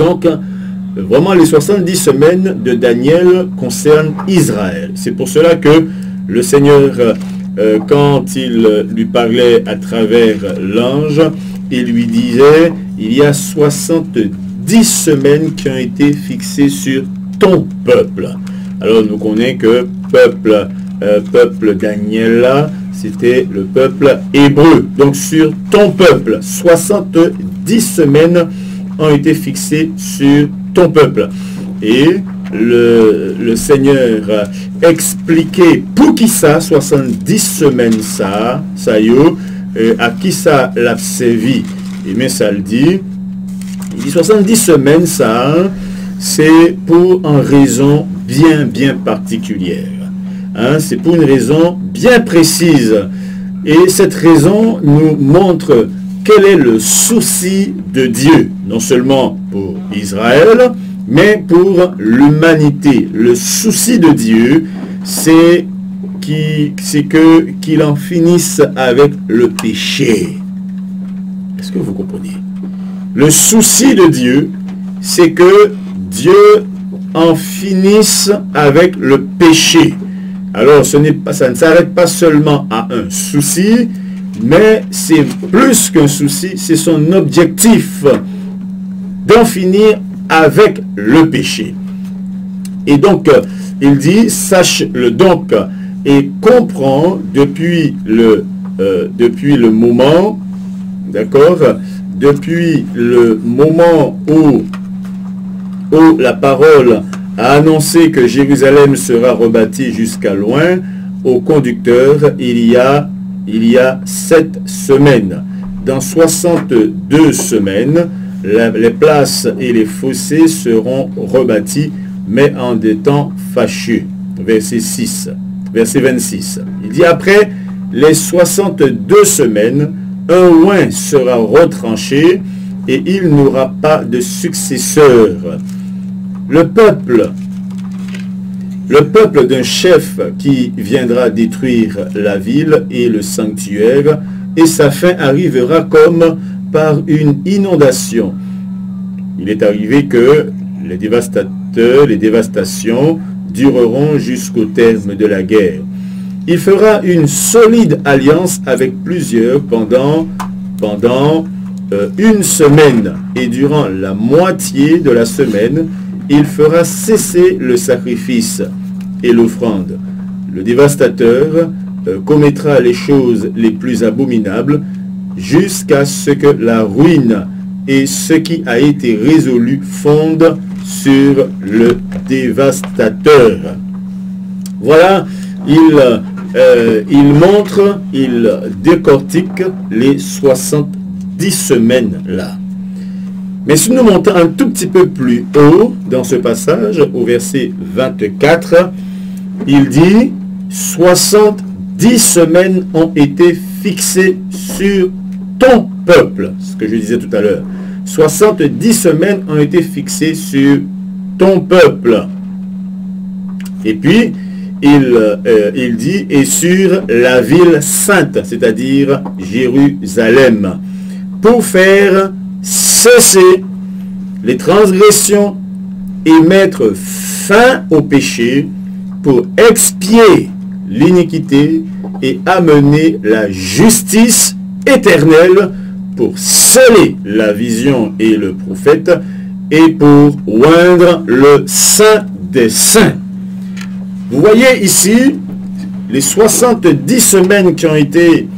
Donc, vraiment, les 70 semaines de Daniel concernent Israël. C'est pour cela que le Seigneur, quand il lui parlait à travers l'ange, il lui disait, il y a 70 semaines qui ont été fixées sur ton peuple. Alors, nous connaissons que peuple Daniel, c'était le peuple hébreu. Donc, sur ton peuple, 70 semaines ont été fixées sur ton peuple. Et le Seigneur expliquait pour qui ça, 70 semaines ça y est, à qui ça l'a servi. Et mais ça le dit, il dit 70 semaines ça, c'est pour une raison bien particulière. Hein, c'est pour une raison bien précise. Et cette raison nous montre quel est le souci de Dieu, non seulement pour Israël, mais pour l'humanité. Le souci de Dieu, c'est qu'il en finisse avec le péché. Est-ce que vous comprenez? Le souci de Dieu, c'est que Dieu en finisse avec le péché. Alors, ça ne s'arrête pas seulement à un souci, mais c'est plus qu'un souci, c'est son objectif d'en finir avec le péché. Et donc, il dit, sache-le donc et comprends depuis le moment, d'accord, depuis le moment où la parole a annoncé que Jérusalem sera rebâtie jusqu'à loin, au conducteur, il y a 7 semaines. Dans 62 semaines, les places et les fossés seront rebâtis, mais en des temps fâcheux. Verset 26. Il dit, après les 62 semaines, un oin sera retranché et il n'aura pas de successeur. Le peuple d'un chef qui viendra détruire la ville et le sanctuaire, et sa fin arrivera comme par une inondation. Il est arrivé que les dévastations dureront jusqu'au terme de la guerre. Il fera une solide alliance avec plusieurs pendant une semaine, et durant la moitié de la semaine, il fera cesser le sacrifice et l'offrande. Le dévastateur commettra les choses les plus abominables jusqu'à ce que la ruine et ce qui a été résolu fondent sur le dévastateur. Voilà, il montre, il décortique les 70 semaines là. Mais si nous montons un tout petit peu plus haut dans ce passage, au verset 24, il dit « 70 semaines ont été fixées sur ton peuple », ce que je disais tout à l'heure. 70 semaines ont été fixées sur ton peuple. Et puis, il dit « et sur la ville sainte », c'est-à-dire Jérusalem, pour faire cesser les transgressions et mettre fin au péché, pour expier l'iniquité et amener la justice éternelle, pour sceller la vision et le prophète, et pour oindre le saint des saints. Vous voyez ici les 70 semaines qui ont été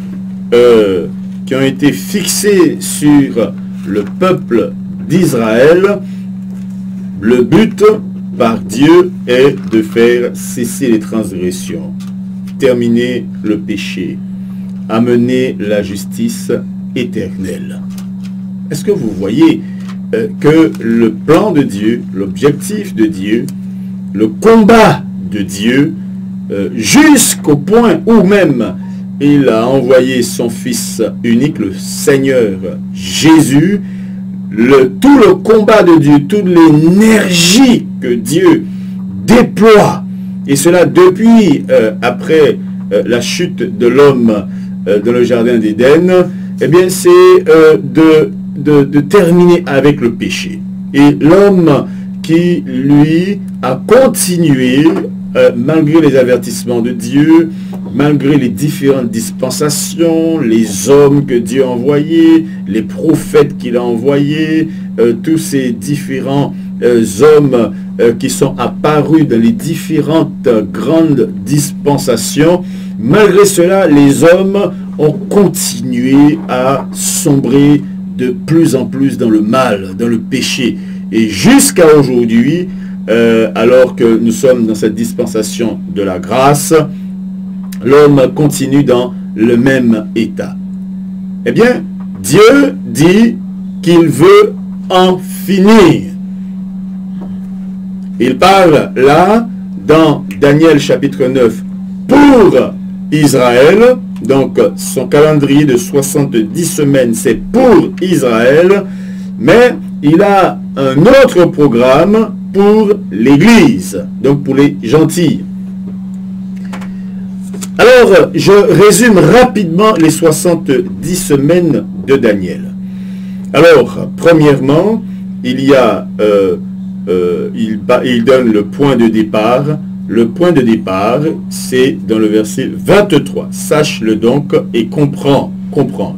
fixées sur le peuple d'Israël. Le but par Dieu est de faire cesser les transgressions, terminer le péché, amener la justice éternelle. Est-ce que vous voyez que le plan de Dieu, l'objectif de Dieu, le combat de Dieu, jusqu'au point où même il a envoyé son Fils unique, le Seigneur Jésus, tout le combat de Dieu, toute l'énergie que Dieu déploie, et cela depuis après la chute de l'homme dans le jardin d'Éden, eh bien c'est de terminer avec le péché. Et l'homme qui, lui, a continué, malgré les avertissements de Dieu, malgré les différentes dispensations, les hommes que Dieu a envoyés, les prophètes qu'il a envoyés, tous ces différents hommes qui sont apparus dans les différentes grandes dispensations, malgré cela, les hommes ont continué à sombrer de plus en plus dans le mal, dans le péché. Et jusqu'à aujourd'hui, alors que nous sommes dans cette dispensation de la grâce, l'homme continue dans le même état. Eh bien, Dieu dit qu'il veut en finir. Il parle là, dans Daniel chapitre 9, pour Israël. Donc, son calendrier de 70 semaines, c'est pour Israël. Mais il a un autre programme pour l'Église, donc pour les gentils. Alors, je résume rapidement les 70 semaines de Daniel. Alors, premièrement, il y a, il donne le point de départ. Le point de départ, c'est dans le verset 23. Sache-le donc et comprends.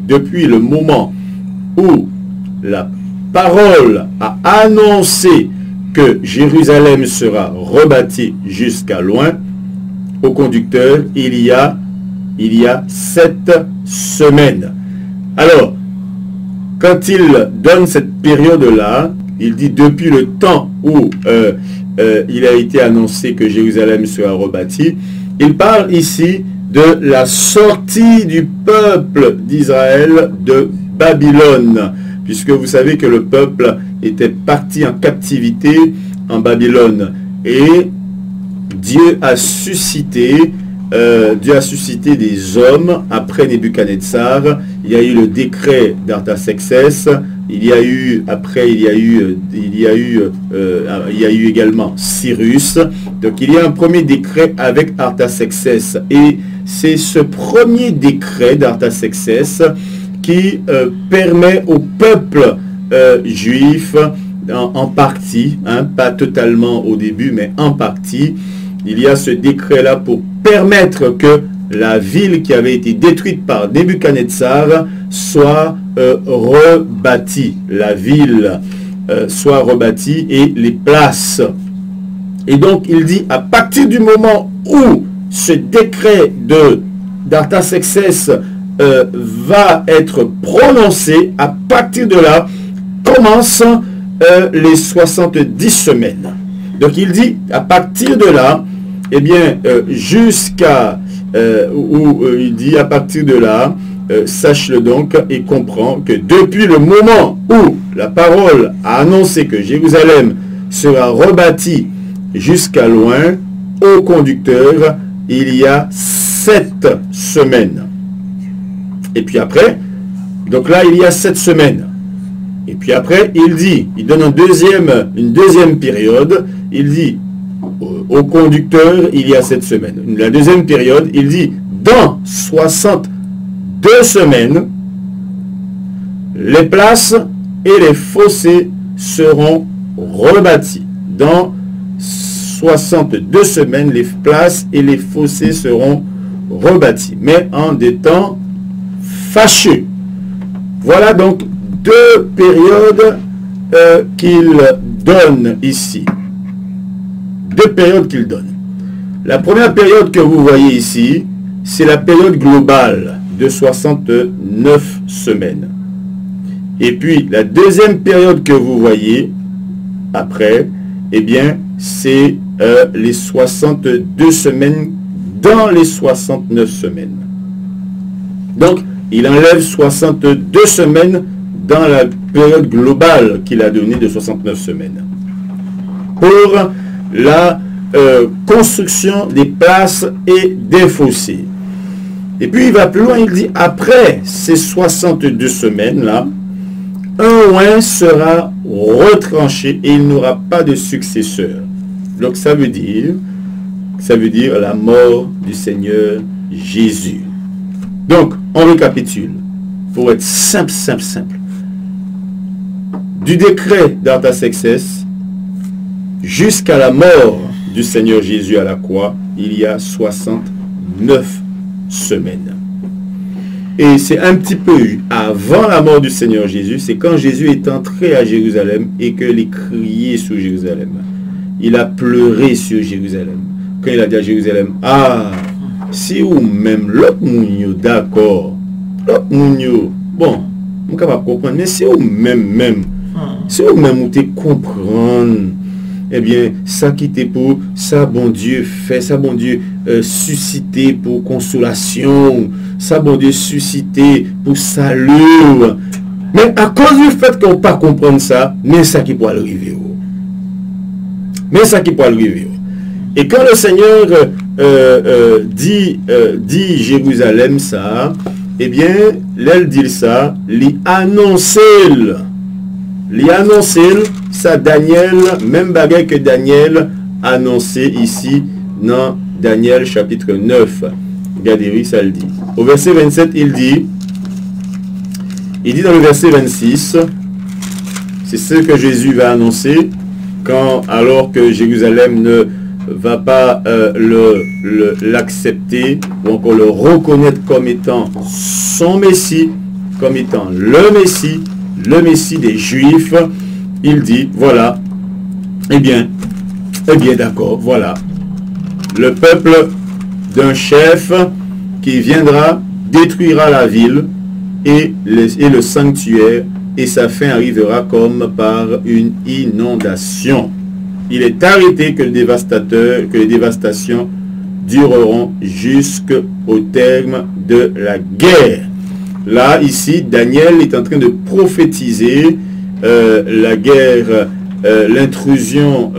Depuis le moment où la parole a annoncé que Jérusalem sera rebâtie jusqu'à loin, au conducteur, il y a 7 semaines. Alors, quand il donne cette période-là, il dit depuis le temps où il a été annoncé que Jérusalem sera rebâtie, il parle ici de la sortie du peuple d'Israël de Babylone, puisque vous savez que le peuple était parti en captivité en Babylone. Et Dieu a suscité des hommes après Nebuchadnezzar. Il y a eu le décret d'Artaxerxès. Il y a eu également Cyrus. Donc il y a un premier décret avec Artaxerxès. Et c'est ce premier décret d'Artaxerxès qui permet au peuple juif, en partie, hein, pas totalement au début, mais en partie, il y a ce décret-là pour permettre que la ville qui avait été détruite par Nebuchadnezzar soit rebâtie. La ville soit rebâtie et les places. Et donc, il dit, à partir du moment où ce décret d'Artaxerxès va être prononcé, à partir de là, commencent les 70 semaines. Donc, il dit, à partir de là, eh bien, jusqu'à où il dit à partir de là, sache-le donc et comprends que depuis le moment où la parole a annoncé que Jérusalem sera rebâtie jusqu'à loin, au conducteur, il y a 7 semaines. Et puis après, donc là, il y a 7 semaines. Et puis après, il dit, il donne une deuxième période, il dit, au conducteur, il y a 7 semaines. La deuxième période, il dit, dans 62 semaines, les places et les fossés seront rebâtis. Dans 62 semaines, les places et les fossés seront rebâtis, mais en des temps fâcheux. Voilà donc 2 périodes qu'il donne ici. 2 périodes qu'il donne. La première période que vous voyez ici, c'est la période globale de 69 semaines. Et puis, la deuxième période que vous voyez après, eh bien, c'est les 62 semaines dans les 69 semaines. Donc, il enlève 62 semaines dans la période globale qu'il a donnée de 69 semaines. Pour la construction des places et des fossés. Et puis il va plus loin, il dit, après ces 62 semaines-là, un oin sera retranché et il n'aura pas de successeur. Donc ça veut dire la mort du Seigneur Jésus. Donc, on récapitule, pour être simple. du décret d'Artaxerxès jusqu'à la mort du Seigneur Jésus à la croix, il y a 69 semaines. Et c'est un petit peu avant la mort du Seigneur Jésus, c'est quand Jésus est entré à Jérusalem et qu'il a crié sur Jérusalem. Il a pleuré sur Jérusalem. Quand il a dit à Jérusalem, ah, si ou même l'autre mounio, d'accord, l'autre mounio, bon, je ne suis pas comprendre, mais si ou même, si ou même vous te comprendre, eh bien, ça qui était pour, ça bon Dieu fait, ça bon Dieu suscité pour consolation, ça bon Dieu suscité pour salut. Mais à cause du fait qu'on ne peut pas comprendre ça, mais ça qui peut arriver. Mais ça qui peut arriver. Et quand le Seigneur dit Jérusalem ça, eh bien, l'elle dit ça, l'y annonce, ça Daniel, même bagaille que Daniel annoncé ici dans Daniel chapitre 9. Regardez, ça le dit. Au verset 27, il dit dans le verset 26, c'est ce que Jésus va annoncer alors que Jérusalem ne va pas l'accepter ou encore le reconnaître comme étant son Messie, comme étant le Messie des Juifs. Il dit, voilà, eh bien d'accord, voilà, le peuple d'un chef qui viendra, détruira la ville et le sanctuaire, et sa fin arrivera comme par une inondation. Il est arrêté que les dévastations dureront jusqu'au terme de la guerre. Là, ici, Daniel est en train de prophétiser la guerre, l'intrusion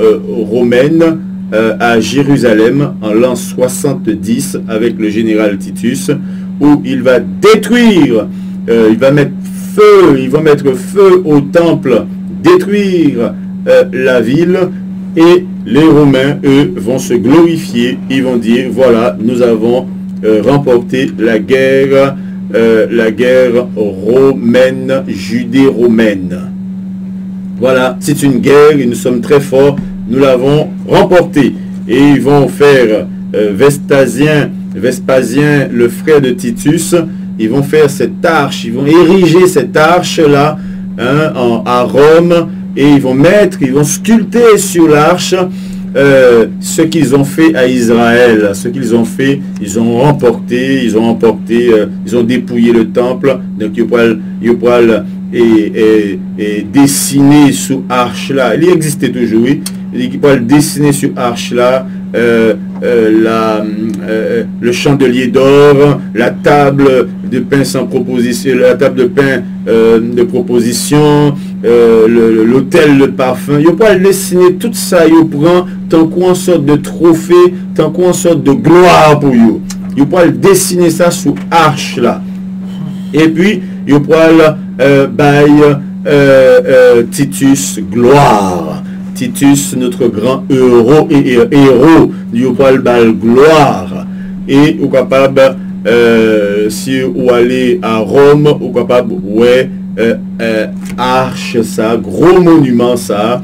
romaine à Jérusalem en l'an 70 avec le général Titus, où il va détruire, il va mettre feu au temple, détruire la ville, et les Romains, eux, vont se glorifier, ils vont dire, voilà, nous avons remporté la guerre romaine, judéo-romaine. Voilà, c'est une guerre et nous sommes très forts, nous l'avons remportée. Et ils vont faire Vespasien, le frère de Titus, ils vont faire cette arche, ils vont ériger cette arche-là à Rome, et ils vont sculpter sur l'arche ce qu'ils ont fait à Israël, ce qu'ils ont fait, ils ont remporté, ils ont dépouillé le temple, donc ils pourraient et dessiner sous arche là, il existait toujours, ils pourraient dessiner sur arche là, le chandelier d'or, la table de pain sans proposition, la table de pain de proposition, l'autel de parfum. Ils pourraient dessiner tout ça, ils prennent tant qu'on sorte de trophée, tant qu'on sorte de gloire pour eux. Ils pourraient dessiner ça sous arche là. Et puis, ils pourraient Titus gloire. Titus, notre grand héros, il pourraient gloire. Et ou capable, si vous allez à Rome, ou capable, ouais, arche ça, gros monument ça,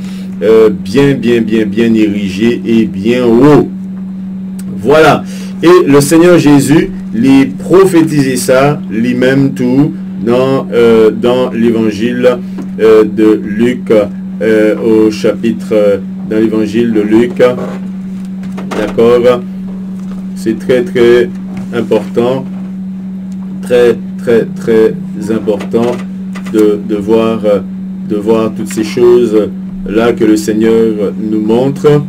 bien érigé et bien haut. Voilà. Et le Seigneur Jésus, lui prophétisait ça, lui-même tout, dans l'évangile de Luc, au chapitre, dans l'évangile de Luc. D'accord? C'est très important, très important de voir toutes ces choses là que le Seigneur nous montre.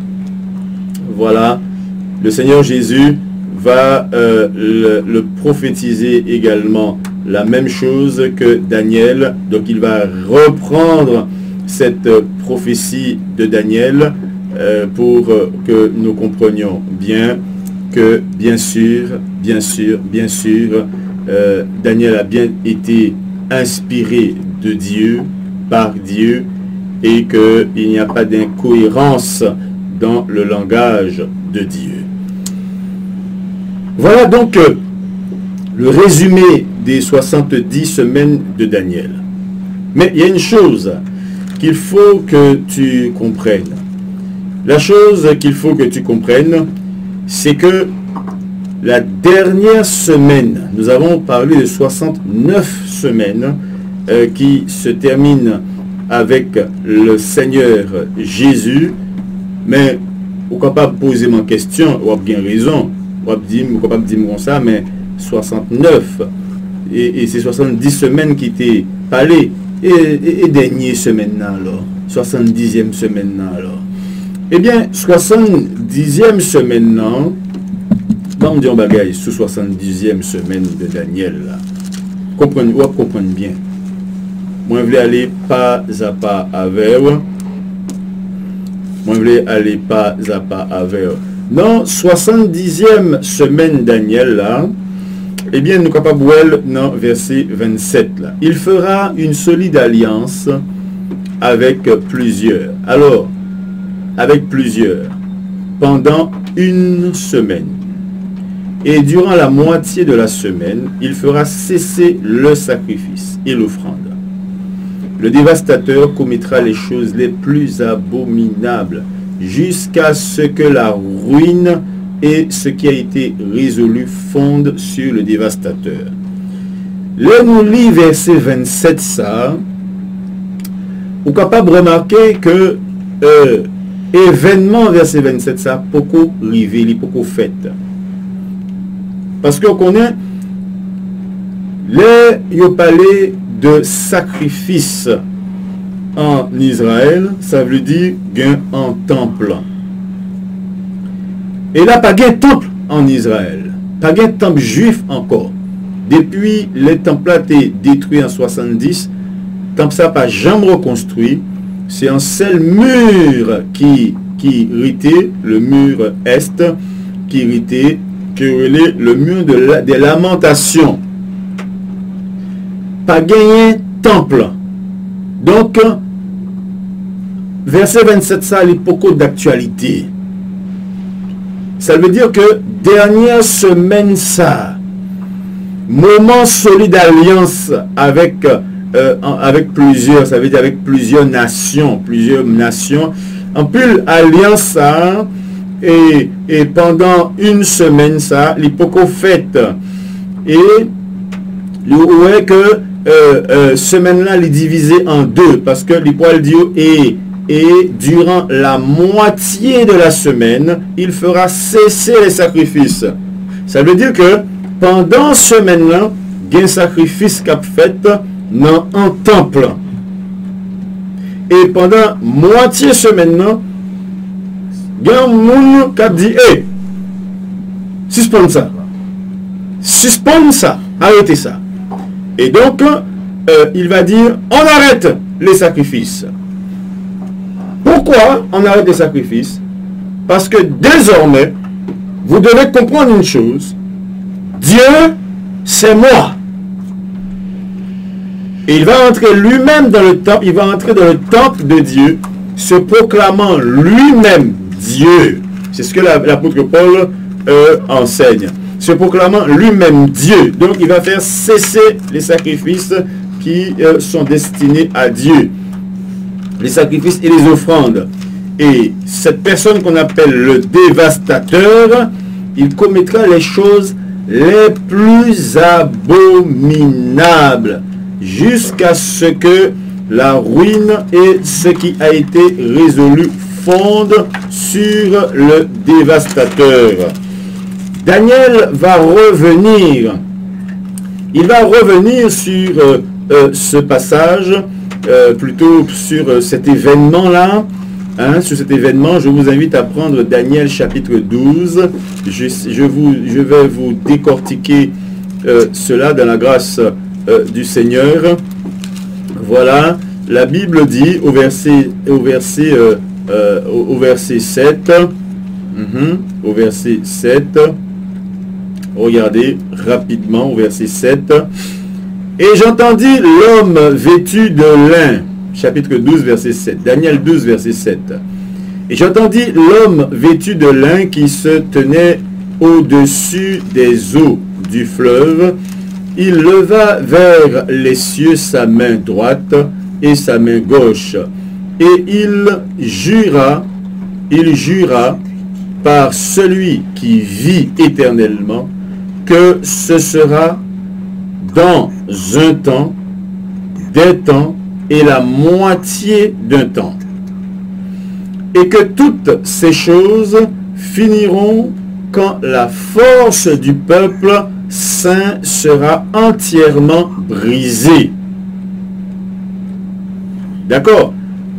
Voilà, le Seigneur Jésus va le prophétiser également la même chose que Daniel. Donc il va reprendre cette prophétie de Daniel pour que nous comprenions bien que bien sûr, Daniel a bien été inspiré de Dieu, par Dieu, et qu'il n'y a pas d'incohérence dans le langage de Dieu. Voilà donc le résumé des 70 semaines de Daniel. Mais il y a une chose, qu'il faut que tu comprennes. La chose qu'il faut que tu comprennes, c'est que la dernière semaine, nous avons parlé de 69 semaines qui se terminent avec le Seigneur Jésus, mais on est capable de poser ma question, on a bien raison, on est capable de dire comme ça, mais 69, et c'est 70 semaines qui étaient parlées, et dernière semaine alors, 70e semaine alors. Eh bien, 70e semaine, on dit un bagage sous 70e semaine de Daniel. Comprenez bien. Moi, je voulais aller pas à pas avec. Moi, je voulais aller pas à pas avec. Non, 70e semaine Daniel, là, eh bien, nous sommes capables de voir dans verset 27. Là. Il fera une solide alliance avec plusieurs. Alors, avec plusieurs, pendant une semaine. Et durant la moitié de la semaine, il fera cesser le sacrifice et l'offrande. Le dévastateur commettra les choses les plus abominables jusqu'à ce que la ruine et ce qui a été résolu fondent sur le dévastateur. Là, nous lisons verset 27, ça, on est capable de remarquer que événement verset 27, ça, beaucoup rivé, beaucoup fait. Parce qu'on connaît, là, il a parlé de sacrifice en Israël, ça veut dire gain en temple. Et là, pas gain temple en Israël, pas gain temple juif encore. Depuis le temple a été détruit en 70, le temple ça pas jamais reconstruit. C'est un seul mur qui irritait, le mur est, qui irritait, le mur des lamentations. Pas gagné temple. Donc, verset 27, ça a beaucoup d'actualité. Ça veut dire que dernière semaine, ça, moment solide d'alliance avec plusieurs, ça veut dire avec plusieurs nations, en plus alliance ça, et pendant une semaine ça, l'hypoco fête, et vous voyez que semaine là, il est divisé en deux, parce que l'hypoal dit, et durant la moitié de la semaine, il fera cesser les sacrifices. Ça veut dire que pendant semaine là, il y a un sacrifice qu'a fait dans un temple. Et pendant moitié semaine, il y a un monde qui a dit, hey, suspends ça. Suspends ça. Arrêtez ça. Et donc, il va dire, on arrête les sacrifices. Pourquoi on arrête les sacrifices? Parce que désormais, vous devez comprendre une chose. Dieu, c'est moi. Et il va entrer lui-même dans le temple, il va entrer dans le temple de Dieu, se proclamant lui-même Dieu. C'est ce que l'apôtre Paul enseigne. Se proclamant lui-même Dieu. Donc il va faire cesser les sacrifices qui sont destinés à Dieu. Les sacrifices et les offrandes. Et cette personne qu'on appelle le dévastateur, il commettra les choses les plus abominables jusqu'à ce que la ruine et ce qui a été résolu fondent sur le dévastateur. Daniel va revenir. Il va revenir sur ce passage, plutôt sur cet événement-là. Hein, sur cet événement, je vous invite à prendre Daniel chapitre 12. Je vais vous décortiquer cela dans la grâce du Seigneur. Voilà, la Bible dit au verset 7, au verset 7, regardez rapidement au verset 7, et j'entendis l'homme vêtu de lin, chapitre 12 verset 7, Daniel 12 verset 7, et j'entendis l'homme vêtu de lin qui se tenait au-dessus des eaux du fleuve. Il leva vers les cieux sa main droite et sa main gauche, Et il jura par celui qui vit éternellement que ce sera dans un temps, des temps et la moitié d'un temps. Et que toutes ces choses finiront quand la force du peuple saint sera entièrement brisée. D'accord?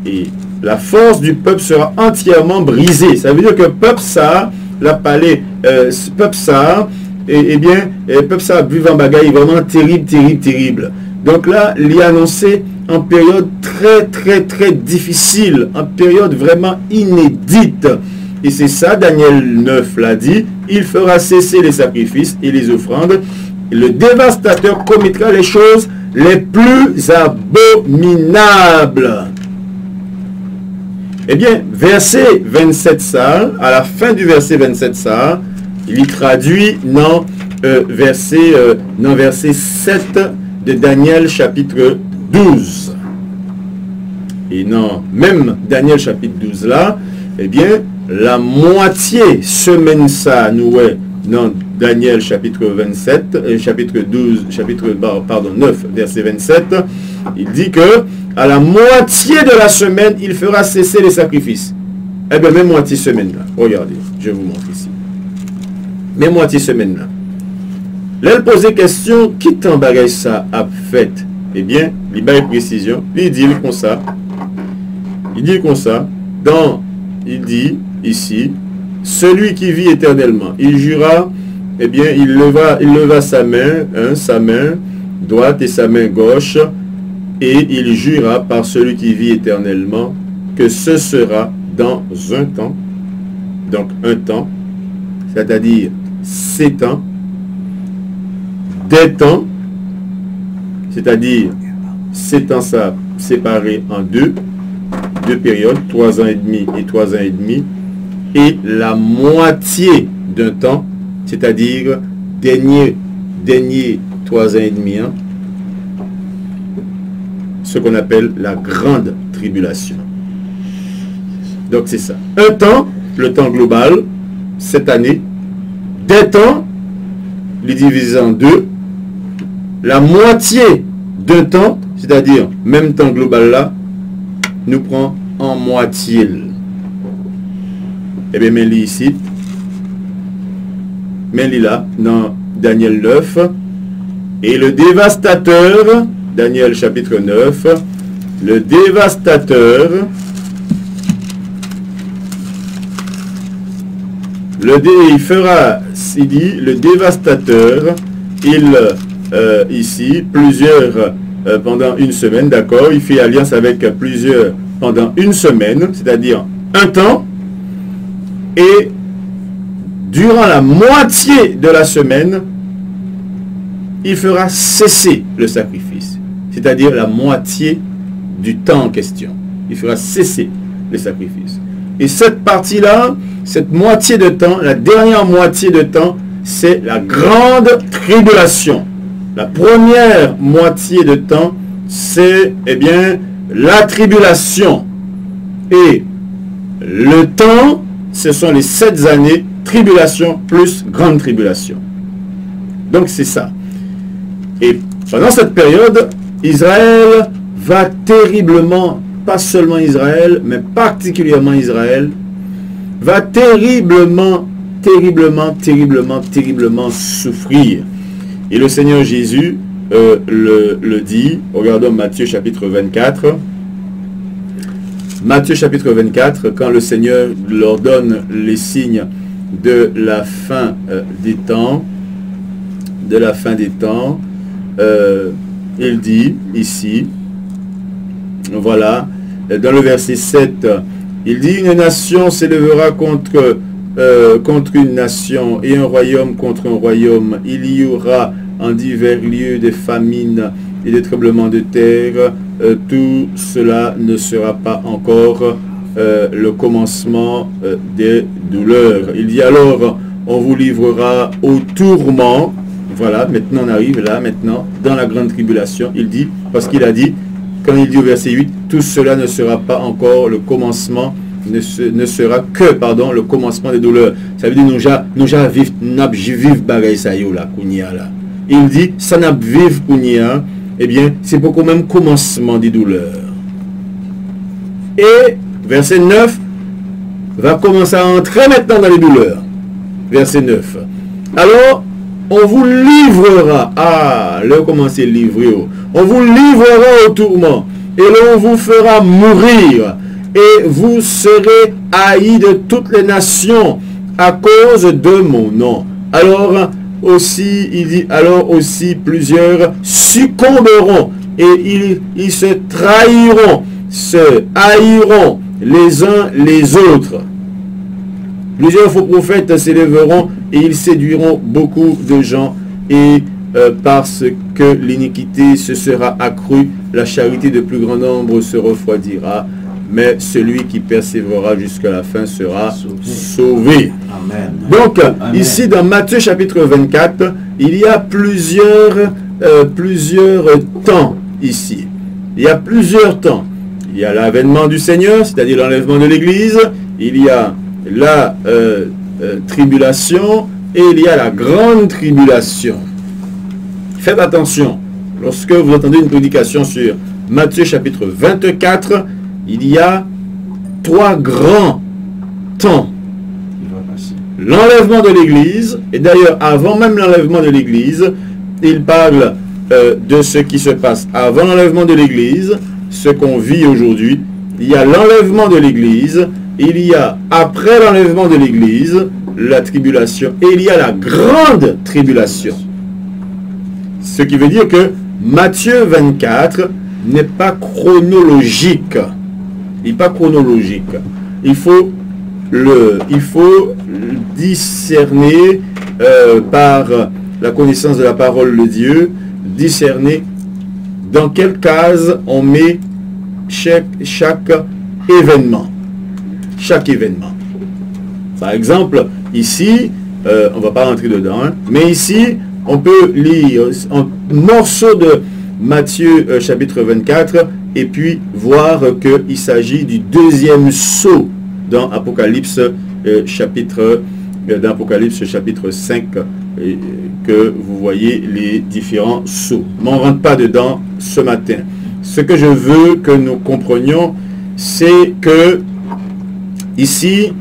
Et la force du peuple sera entièrement brisée. Ça veut dire que peuple ça, la palais, peuple ça, peuple ça, vivant bagaille vraiment terrible. Donc là, il est annoncé en période très difficile, en période vraiment inédite. Et c'est ça, Daniel 9 l'a dit, il fera cesser les sacrifices et les offrandes. Le dévastateur commettra les choses les plus abominables. Eh bien, verset 27 ça, à la fin du verset 27 ça, il y traduit dans verset 7 de Daniel chapitre 12. Et non, même Daniel chapitre 12 là, eh bien, la moitié semaine ça, nous est dans Daniel chapitre 27, chapitre 9, verset 27, il dit que à la moitié de la semaine, il fera cesser les sacrifices. Eh bien, même moitié semaine là, regardez, je vous montre ici. Même moitié semaine là. Là, elle pose question, qui t'embarrasse ça a fait? Eh bien, il y a une précision, il dit comme ça. Il dit comme ça, il dit ici, celui qui vit éternellement, il jura, eh bien, il leva sa main droite et sa main gauche, et il jura par celui qui vit éternellement que ce sera dans un temps, donc un temps, c'est-à-dire 7 ans, des temps, c'est-à-dire 7 ans ça séparé en deux périodes, 3 ans et demi et 3 ans et demi, et la moitié d'un temps, c'est-à-dire dernier 3 ans et demi, hein, ce qu'on appelle la grande tribulation. Donc c'est ça. Un temps, le temps global, cette année, des temps, les divisé en deux, la moitié d'un temps, c'est-à-dire même temps global là, nous prend en moitié. Et bien, mais ici, mais là, dans Daniel 9, et le dévastateur, Daniel chapitre 9, le dévastateur, il fera, il dit, le dévastateur, ici, plusieurs, pendant une semaine, d'accord, il fait alliance avec plusieurs pendant une semaine, c'est-à-dire un temps, et durant la moitié de la semaine, il fera cesser le sacrifice, c'est-à-dire la moitié du temps en question. Il fera cesser le sacrifice. Et cette partie-là, cette moitié de temps, la dernière moitié de temps, c'est la grande tribulation. La première moitié de temps, c'est, eh bien, la tribulation. Et le temps, ce sont les 7 années, tribulation plus grande tribulation. Donc c'est ça. Et pendant cette période, Israël va terriblement, pas seulement Israël, mais particulièrement Israël, va terriblement souffrir. Et le Seigneur Jésus le dit, regardons Matthieu chapitre 24. Matthieu chapitre 24, quand le Seigneur leur donne les signes de la fin des temps, il dit ici, voilà, dans le verset 7, il dit, une nation s'élèvera contre une nation et un royaume contre un royaume. Il y aura en divers lieux des famines et des tremblements de terre. Tout cela ne sera pas encore le commencement des douleurs. Il dit alors, on vous livrera au tourment. Voilà, maintenant on arrive là, maintenant, dans la grande tribulation. Il dit, parce qu'il a dit, quand il dit au verset 8, tout cela ne sera pas encore le commencement, ne sera que, pardon, le commencement des douleurs. Ça veut dire nous ja vivre bagay sa yo là, kounia là. Il dit, ça n'a vivre kounia, eh bien, c'est beaucoup même commencement des douleurs. Et verset 9 va commencer à entrer maintenant dans les douleurs. Verset 9. Alors, on vous livrera, là commencez à livrer, on vous livrera au tourment, et là on vous fera mourir, et vous serez haïs de toutes les nations à cause de mon nom. Alors aussi, il dit, alors aussi plusieurs succomberont, et ils se trahiront, se haïront les uns les autres. Plusieurs faux prophètes s'élèveront et ils séduiront beaucoup de gens, et parce que l'iniquité se sera accrue, la charité de plus grand nombre se refroidira, mais celui qui persévérera jusqu'à la fin sera sauvé. Amen. Donc, amen. Ici dans Matthieu chapitre 24, il y a plusieurs temps ici. Il y a plusieurs temps. Il y a l'avènement du Seigneur, c'est-à-dire l'enlèvement de l'Église. Il y a la tribulation et il y a la grande tribulation. Faites attention, lorsque vous entendez une prédication sur Matthieu chapitre 24, il y a 3 grands temps. L'enlèvement de l'Église, et d'ailleurs avant même l'enlèvement de l'Église, il parle de ce qui se passe avant l'enlèvement de l'Église, ce qu'on vit aujourd'hui. Il y a l'enlèvement de l'Église, il y a, après l'enlèvement de l'Église, la tribulation, et il y a la grande tribulation. Ce qui veut dire que Matthieu 24 n'est pas chronologique. Il n'est pas chronologique. Il faut discerner par la connaissance de la parole de Dieu, discerner dans quelle case on met chaque événement. Chaque événement. Par exemple, ici, on ne va pas rentrer dedans, hein, mais ici, on peut lire un morceau de Matthieu chapitre 24 et puis voir qu'il s'agit du deuxième sceau dans Apocalypse chapitre 5 que vous voyez les différents sceaux. Mais on ne rentre pas dedans ce matin. Ce que je veux que nous comprenions, c'est que ici,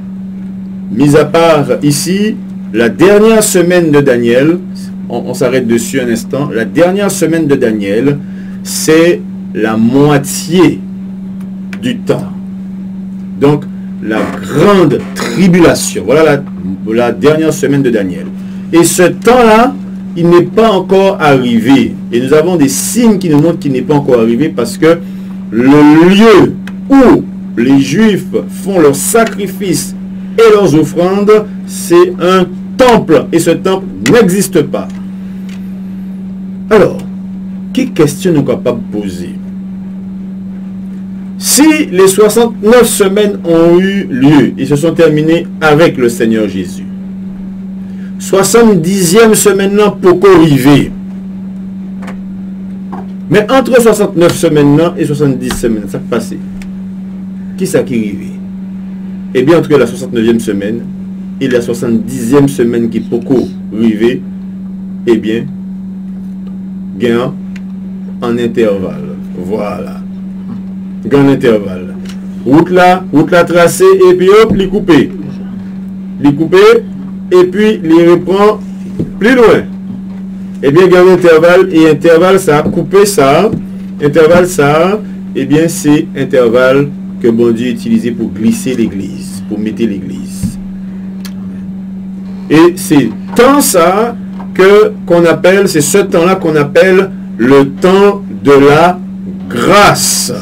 mis à part ici, la dernière semaine de Daniel, on s'arrête dessus un instant, la dernière semaine de Daniel, c'est la moitié du temps. Donc, la grande tribulation. Voilà la dernière semaine de Daniel. Et ce temps-là, il n'est pas encore arrivé. Et nous avons des signes qui nous montrent qu'il n'est pas encore arrivé parce que le lieu où les Juifs font leurs sacrifices et leurs offrandes, c'est un temple. Et ce temple n'existe pas. Alors, quelle question nous sommes capables de poser? Si les 69 semaines ont eu lieu et se sont terminées avec le Seigneur Jésus, 70e semaine pour arriver. Mais entre 69 semaines et 70 semaines, ça passe. Qui ça qui arrive? Eh bien, entre la 69e semaine et la 70e semaine qui peut arriver, eh bien, gain en intervalle. Voilà. Gain en intervalle. Route là tracée et puis hop, les couper. Les couper et puis les reprend plus loin. Eh bien, gain en intervalle et intervalle ça, couper ça, intervalle ça, eh bien, c'est intervalle que bon Dieu utilisé pour glisser l'église, pour mettre l'église. Et c'est temps ça qu'on appelle, c'est ce temps-là qu'on appelle le temps de la grâce.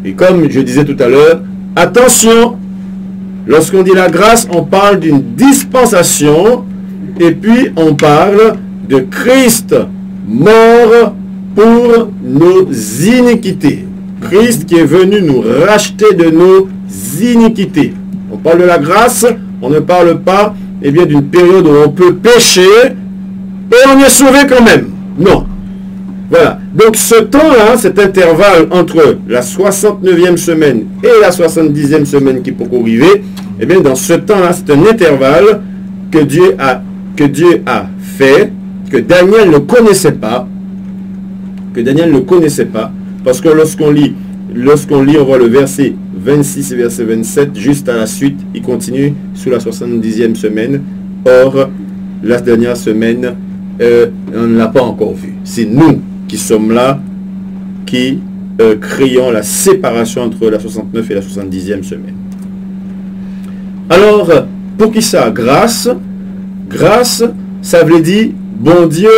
Et comme je disais tout à l'heure, attention, lorsqu'on dit la grâce, on parle d'une dispensation et puis on parle de Christ mort pour nos iniquités. Christ qui est venu nous racheter de nos iniquités. On parle de la grâce, on ne parle pas bien d'une période où on peut pécher et on est sauvé quand même. Non. Voilà. Donc ce temps-là, cet intervalle entre la 69e semaine et la 70e semaine qui peut arriver, eh bien dans ce temps-là, c'est un intervalle que Dieu a fait, que Daniel ne connaissait pas, parce que lorsqu'on lit, on voit le verset 26 et verset 27, juste à la suite, il continue sous la 70e semaine. Or, la dernière semaine, on ne l'a pas encore vu. C'est nous qui sommes là, qui créons la séparation entre la 69 et la 70e semaine. Alors, pour qui ça? Grâce, ça veut dire, bon Dieu,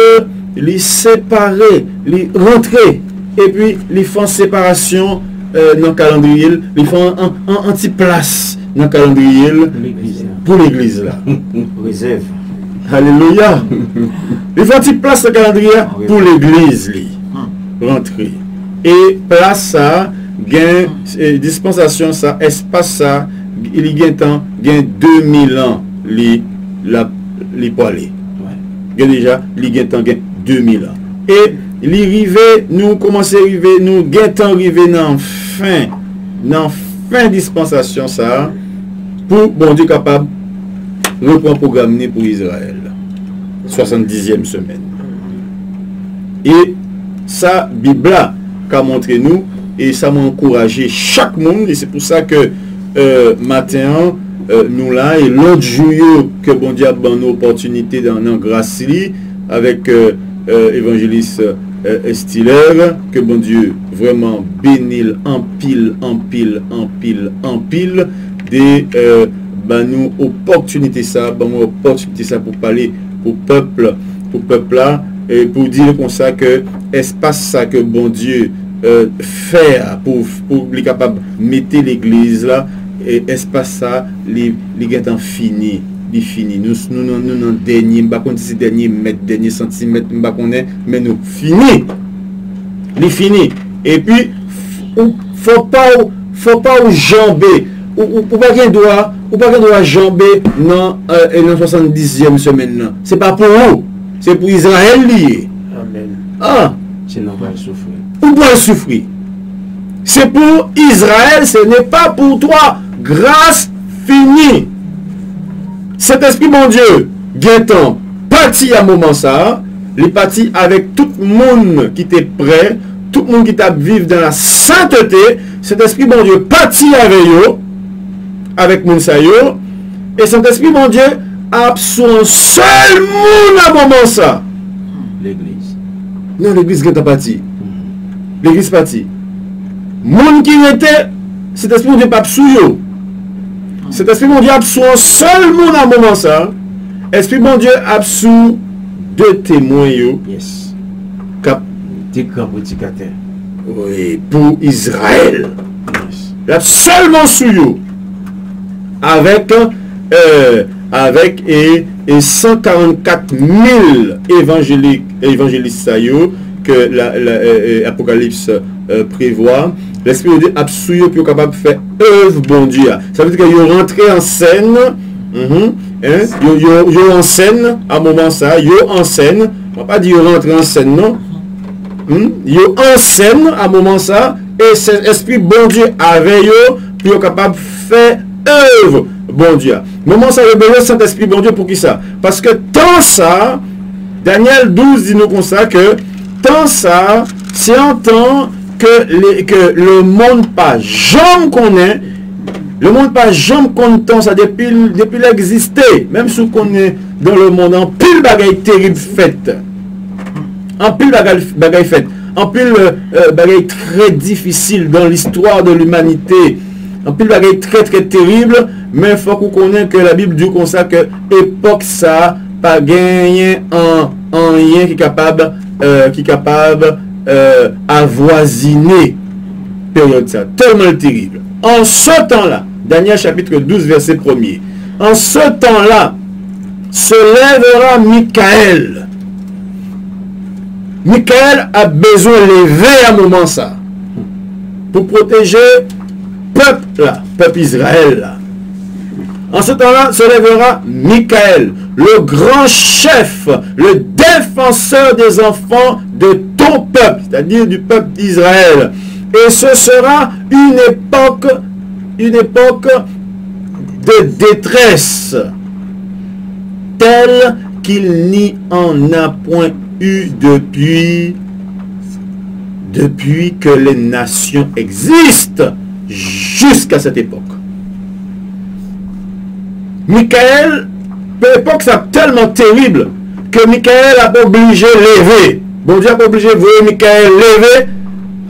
les séparer, les rentrer, et puis les font séparation dans le calendrier, ils font un petit place dans le calendrier pour l'église là. Réserve. Alléluia. Ils font une petite place dans le calendrier pour l'église rentrer. Et place ça, gain dispensation ça, espace ça, il y a temps, gain 2000 ans les poilés. Gain déjà, il y a temps, gain 2000 ans. Et nous commençons à arriver, nous gagnons arriver dans fin dispensation ça, pour bon Dieu capable reprendre programme pour Israël. 70e semaine. Et ça, Bible a montré nous, et ça m'a encouragé chaque monde, et c'est pour ça que matin, nous là, et l'autre jour que bon Dieu a donné une opportunité dans la grâce avec évangéliste Stiller, que bon Dieu vraiment bénisse en pile des nous opportunités ça pour parler pour peuple là, et pour dire comme ça que espace ça que bon Dieu fait pour être capable de mettre l'église là, et espace ça les est fini. Nous dernier mètre, dernier centimètre, mais nous fini. Et puis, faut pas jamber, ou pas qu'il doit jamber dans la 70e semaine. C'est pas pour vous, c'est pour Israël lié. Amen. Ah, Sinon, on va souffrir. Ou va souffrir. C'est pour Israël, ce n'est pas pour toi. Grâce finie. Cet esprit, mon Dieu, Gaëtan, parti à moment ça, les partis avec tout le monde qui était prêt, tout le monde qui t'a vivre dans la sainteté, cet esprit, mon Dieu, parti avec Mounsayo, et cet esprit, mon Dieu, a son seul monde à moment ça. L'église. Non, l'église qui est parti. L'église parti. Monde qui était, cet esprit, mon Dieu, pas souillot. Cet esprit, mon Dieu, a son seul monde à moment ça. Esprit, mon Dieu, a sous deux témoins. Yes. Cap. Oui, pour Israël. Yes. Là, seulement sous eux. Avec 144 000 évangélistes que l'Apocalypse prévoit. L'Esprit de Dieu a souillé pour capable de faire œuvre bon Dieu. Ça veut dire qu'il est rentré en scène. Il en scène à un moment ça. Il en scène. On ne va pas dire rentré en scène, non. Il en scène à un moment ça. Et cet esprit bon Dieu avec eux pour capable de faire œuvre bon Dieu. Moment ça, il y a cet esprit bon Dieu pour qui ça? Parce que tant ça, Daniel 12 dit nous comme ça que tant ça, c'est un temps que le monde pas jamais connaît. Le monde pas jamais content ça depuis l'exister. Même si on est dans le monde en pile bagaille terrible faite. En pile bagaille faite. En pile bagaille très difficile dans l'histoire de l'humanité. En pile bagaille très très terrible. Mais il faut qu'on connaisse que la Bible dit comme ça que époque ça pas gagné en rien qui est capable avoisiner période ça. Tellement terrible. En ce temps-là, Daniel chapitre 12 verset 1er. En ce temps-là, se lèvera Michael. Michael a besoin de lever à un moment ça. Pour protéger peuple Israël là. En ce temps-là, se lèvera Michael, le grand chef, le défenseur des enfants de ton ton peuple, c'est-à-dire du peuple d'Israël. Et ce sera une époque de détresse, telle qu'il n'y en a point eu depuis que les nations existent jusqu'à cette époque. Michael, pour l'époque, c'est tellement terrible que Michael a obligé de lever. Bon Dieu a obligé de voir Michael lever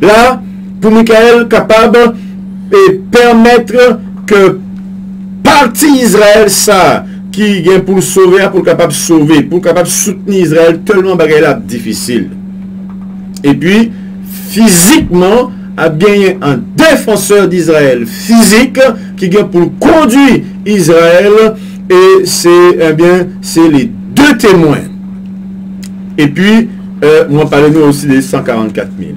là, pour Michael capable de permettre que parti Israël ça qui vient pour sauver, pour capable de sauver, pour capable de soutenir Israël, tellement bagaille là difficile. Et puis physiquement a gagné un défenseur d'Israël physique qui vient pour conduire Israël, et c'est les deux témoins. Et puis moi parlez-nous aussi des 144 000.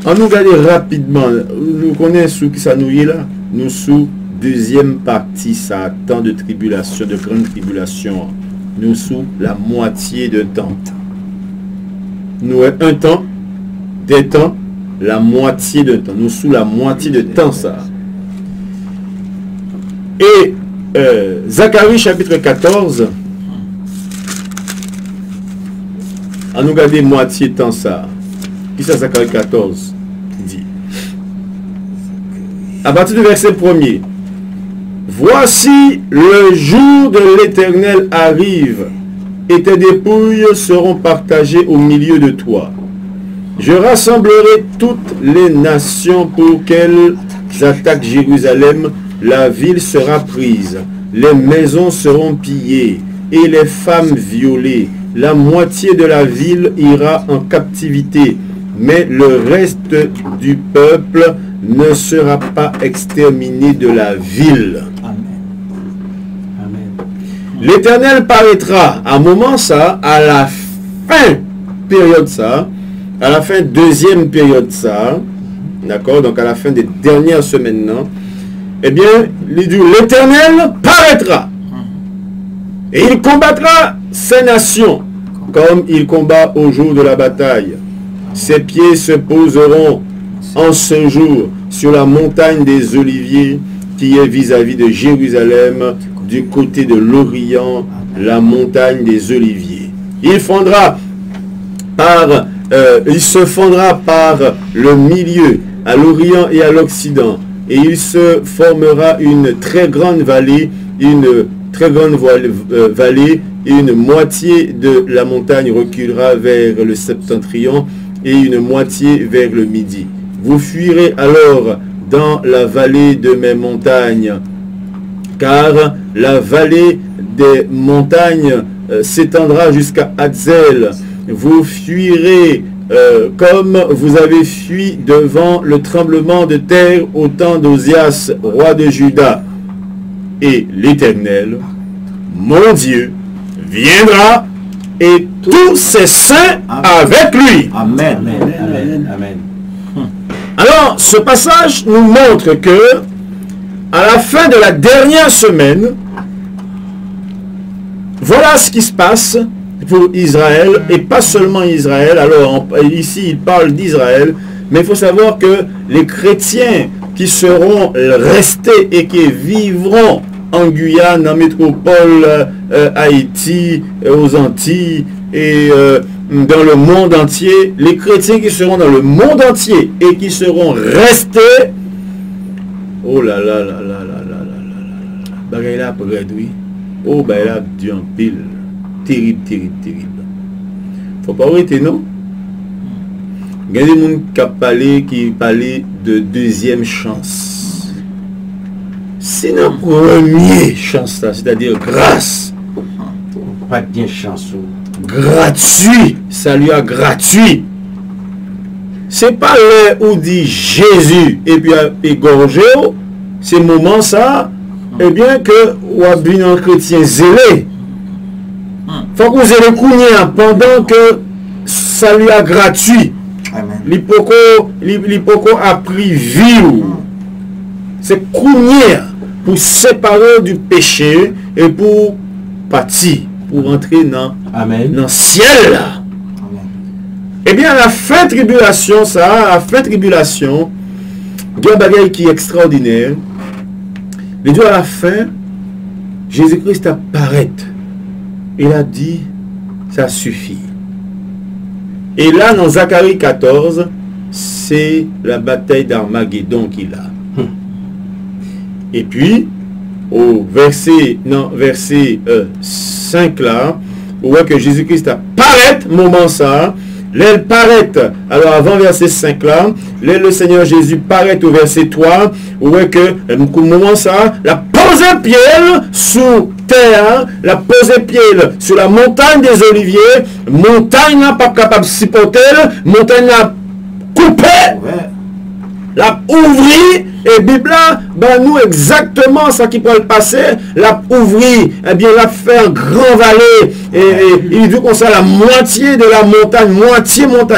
On nous regarde rapidement, nous connaissons qui ça nous y est là, nous sous deuxième partie, ça temps de tribulation, de grande tribulation, nous sous la moitié de temps. Nous un temps, des temps, la moitié de temps. Nous sous la moitié de temps ça. Et Zacharie chapitre 14, on nous regarde moitié de temps ça. Qui ça Zacharie 14 dit? À partir du verset 1er. Voici le jour de l'Éternel arrive, et tes dépouilles seront partagées au milieu de toi. Je rassemblerai toutes les nations pour qu'elles attaquent Jérusalem. La ville sera prise, les maisons seront pillées et les femmes violées. La moitié de la ville ira en captivité, mais le reste du peuple ne sera pas exterminé de la ville. L'Éternel paraîtra à un moment ça, à la fin période ça, à la fin deuxième période ça, d'accord, donc à la fin des dernières semaines, non, eh bien, l'Éternel paraîtra et il combattra ces nations comme il combat au jour de la bataille. Ses pieds se poseront en ce jour sur la montagne des Oliviers qui est vis-à-vis de Jérusalem, du côté de l'Orient, la montagne des Oliviers. Il se fondra par le milieu, à l'Orient et à l'Occident, et il se formera une très grande vallée, et une moitié de la montagne reculera vers le septentrion, et une moitié vers le midi. Vous fuirez alors dans la vallée de mes montagnes, car la vallée des montagnes s'étendra jusqu'à Hatzel. Vous fuirez comme vous avez fui devant le tremblement de terre au temps d'Osias, roi de Juda. Et l'Éternel, mon Dieu, viendra et tous ses saints avec lui. Amen. Amen. Amen. Alors, ce passage nous montre que à la fin de la dernière semaine, voilà ce qui se passe pour Israël, et pas seulement Israël. Alors ici il parle d'Israël, mais il faut savoir que les chrétiens qui seront restés et qui vivront en Guyane, en métropole, Haïti, aux Antilles et dans le monde entier, les chrétiens qui seront dans le monde entier et qui seront restés, oh là là là là là là là là, bagaille là pour réduire, oh bah là du en pile, terrible, terrible, terrible. Faut pas arrêter, non? Il y a des gens qui parlaient de deuxième chance. C'est notre première chance, c'est-à-dire grâce. Pas bien chanceux. Gratuit, salut à gratuit. C'est pas l'heure où dit Jésus et puis égorgé, c'est moment ça, et bien que ou a bien un chrétien zélé. Faut que vous ayez le pendant que salut à gratuit. L'hypoco a pris vie. C'est couvrir pour séparer du péché et pour partir, pour entrer dans le ciel. Et Eh bien, à la fin tribulation, ça, à la fin tribulation, il y a un bagage qui est extraordinaire. Les deux à la fin, Jésus-Christ apparaît. Il a dit, ça suffit. Et là, dans Zacharie 14, c'est la bataille d'Armageddon qu'il a. Et puis, au verset 5 là, on voit que Jésus-Christ apparaît, moment ça, l'aile paraît, alors avant verset 5 là, le Seigneur Jésus paraît au verset 3, on voit que, moment ça, la pose pied sous terre, la pose pied sur la montagne des Oliviers, montagne là pas capable de supporter, montagne là coupée, la ouvrit, et Bible là, ben nous exactement ça qui peut le passer, la ouvrit, eh bien la fait un grand vallée, et il dit comme ça, la moitié de la montagne,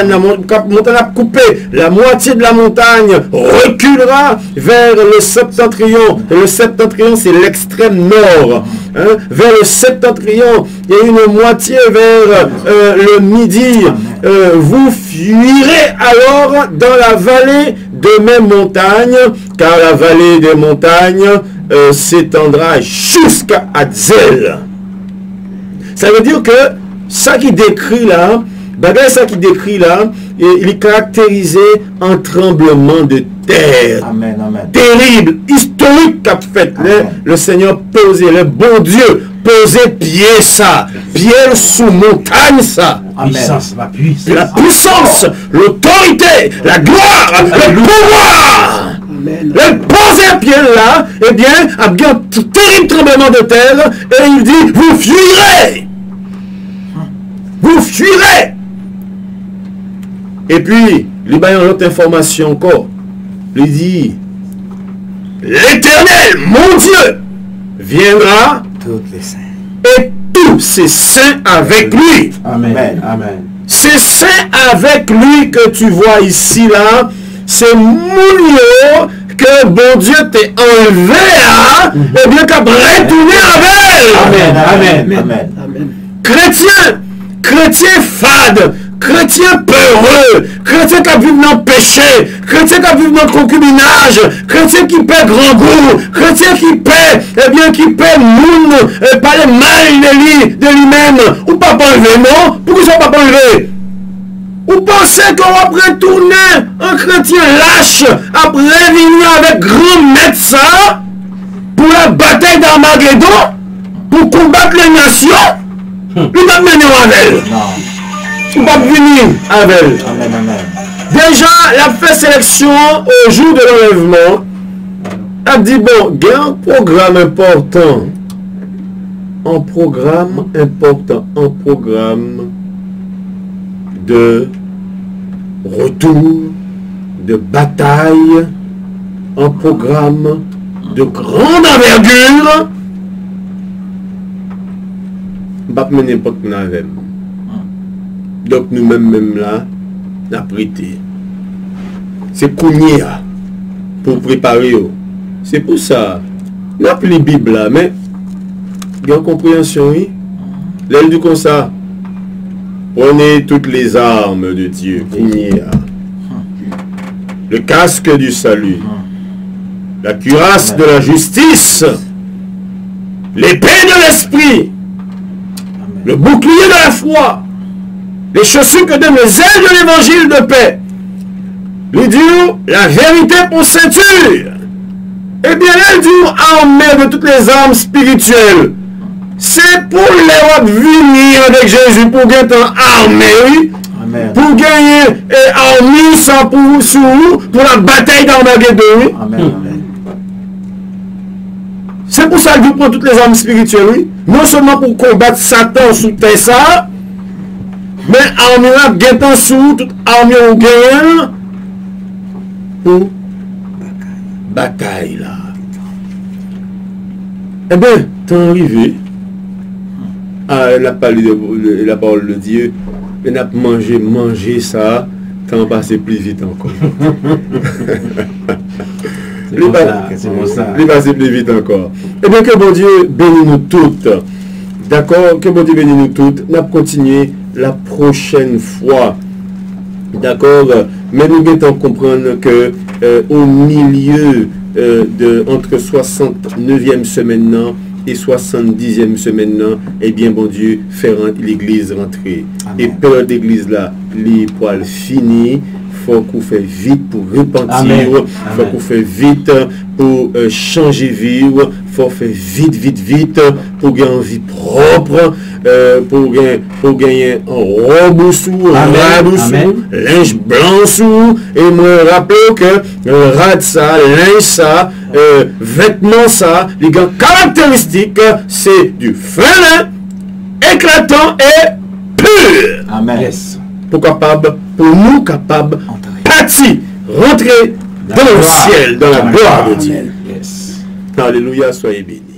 la montagne a coupé, la moitié de la montagne reculera vers le septentrion, et le septentrion c'est l'extrême nord, hein, vers le septentrion, et une moitié vers le midi, vous fuirez alors dans la vallée de mes montagnes, car la vallée des montagnes s'étendra jusqu'à Adzel. Ça veut dire que ça qui décrit là, il est caractérisé en tremblement de terre. Amen, amen. Terrible, historique qu'a fait le Seigneur poser, le bon Dieu poser pied ça, pied sous montagne ça. La puissance, l'autorité, la gloire, le pouvoir. Le poser pied là, eh bien, a bien un terrible tremblement de terre, et il dit, vous fuirez. Vous fuirez. Et puis, il y a une autre information encore. Il dit, l'Éternel, mon Dieu, viendra et tous ses saints avec lui. Amen, amen. Ces saints avec lui que tu vois ici là, c'est Moulio que bon Dieu t'est enlevé à, et bien qu'à retourner avec. Amen, amen, amen, Amen. Chrétien fade, chrétien peureux, chrétien qui vit dans le péché, chrétien qui vit dans le concubinage, chrétien qui paie grand goût, chrétien qui paie, eh bien qui paie monde, parler mal de lui-même, ou pas enlever, non? Pourquoi ça pas enlever? Ou pensez qu'on va retourner un chrétien lâche, après venir avec grand médecin pour la bataille d'Armageddon, pour combattre les nations? Il va mener avec elle. Il va venir avec elle. Amen, amen. Déjà, il a fait sélection au jour de l'enlèvement. Il a dit, bon, il y a un programme important. Un programme important. Un programme de retour, de bataille. Un programme de grande envergure. Pas n'importe qui n'avait. Donc nous-mêmes là, nous avons prêté. C'est Kounia pour préparer. C'est pour ça. Nous avons les Bibles là, mais il y a une compréhension, oui. L'aile du comme ça. Prenez toutes les armes de Dieu. Kounia. Le casque du salut. La cuirasse de la justice. L'épée de l'esprit. Le bouclier de la foi, les chaussures que donnent les ailes de l'évangile de paix, le Dieu, la vérité pour ceinture, et bien elle dit armée de toutes les armes spirituelles. C'est pour les venir avec Jésus, pour gagner armée, pour gagner armée sans pour la bataille d'Armageddon. Amen, amen. C'est pour ça que vous prenez toutes les armes spirituelles, oui. Non seulement pour combattre Satan sous terre ça, mais armée là, guettant sous, toute armée on gagne pour bataille là. Eh bien, t'es arrivé à la parole de Dieu, et n'a manger ça, t'en passer plus vite encore. Il va se plus vite encore. Et bien que bon Dieu bénisse nous toutes. D'accord? Que bon Dieu bénisse nous toutes. On va continuer la prochaine fois. D'accord, mais nous devons comprendre que au milieu entre 69e semaine et 70e semaine, eh bien, bon Dieu, faire l'église rentrer. Amen. Et période d'église là, les poils finis. Faut qu'on fait vite pour repentir, faut qu'on fait vite pour changer vivre, faut faire vite pour gagner une vie propre, pour gagner un robe sous, un robe sous, linge blanc sous, et me rappeler que rad ça, linge ça, vêtements ça, les gars caractéristiques, c'est du fin éclatant et pur. Amen. Yes. Pour nous capables partir, rentrer dans le ciel, dans la gloire de Dieu. Yes. Alléluia, soyez bénis.